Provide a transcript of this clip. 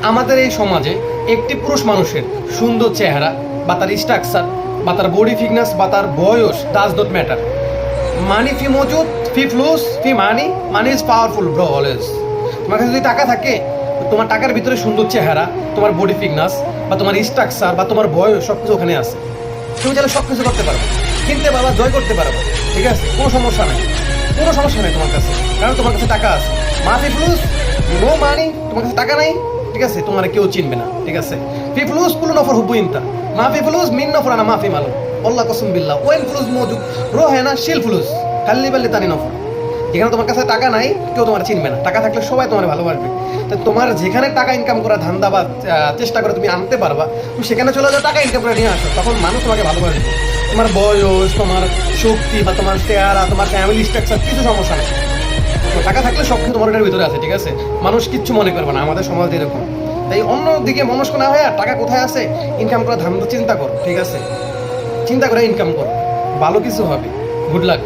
আমাদের এই সমাজে একটি পুরুষ মানুষের সুন্দর চেহারা বা তার স্ট্রাকচার বা তার বডি ফিটনেস বা তার বয়স ডাজ নট ম্যাটার। মানি ফি মজুদ ফি ফ্লুস ফি money is powerful bro always. তোমার কাছে যদি টাকা থাকে, তোমার টাকার ভিতরে সুন্দর চেহারা, তোমার বডি ফিটনেস বা তোমার স্ট্রাকচার বা তোমার বয়স সব কিছু ওখানে আছে। তুমি চাইলে সব কিছু করতে পারবে, কিনতে পারবা, জয় করতে পারবা, ঠিক আছে? কোনো সমস্যা নেই, কোনো সমস্যা নেই তোমার কাছে, কারণ তোমার কাছে টাকা আছে। মাফি ফ্লুস নো মানি, তোমার কাছে টাকা নাই, ঠিক আছে? তোমার কেউ চিনবে না, ঠিক আছে? ফি ফ্লুস কুলু নফর হুব্বু ইনতা, মাফি ফ্লুস মিন নফর আনা মাফি মালুম, আল্লাহ কসম বিল্লাহ ওয়েন ফ্লুস মজুদ রো হ্যাঁ না শিল ফ্লুস খাল্লি বাল্লি তানি নফর। যেখানে তোমার কাছে টাকা নাই, কেউ তোমার চিনবে না। টাকা থাকলে সবাই তোমার ভালোবাসবে। তো তোমার যেখানে টাকা ইনকাম করা ধান্দা বা চেষ্টা করে তুমি আনতে পারবা, তুমি সেখানে চলে যাও, টাকা ইনকাম করে নিয়ে আসো, তখন মানুষ তোমাকে ভালোবাসবে। তোমার বয়স, তোমার শক্তি বা তোমার চেহারা, তোমার ফ্যামিলি স্ট্রাকচার কিছু সমস্যা নেই। তো টাকা থাকলে সব কিছু তোমার এটার ভিতরে আছে, ঠিক আছে? মানুষ কিচ্ছু মনে করবে না, আমাদের সমাজ এরকম। তাই অন্যদিকে মনস্ক না হয়ে টাকা কোথায় আছে ইনকাম করা ধান্দা চিন্তা করো, ঠিক আছে? চিন্তা করে ইনকাম করো, ভালো কিছু হবে। Good luck.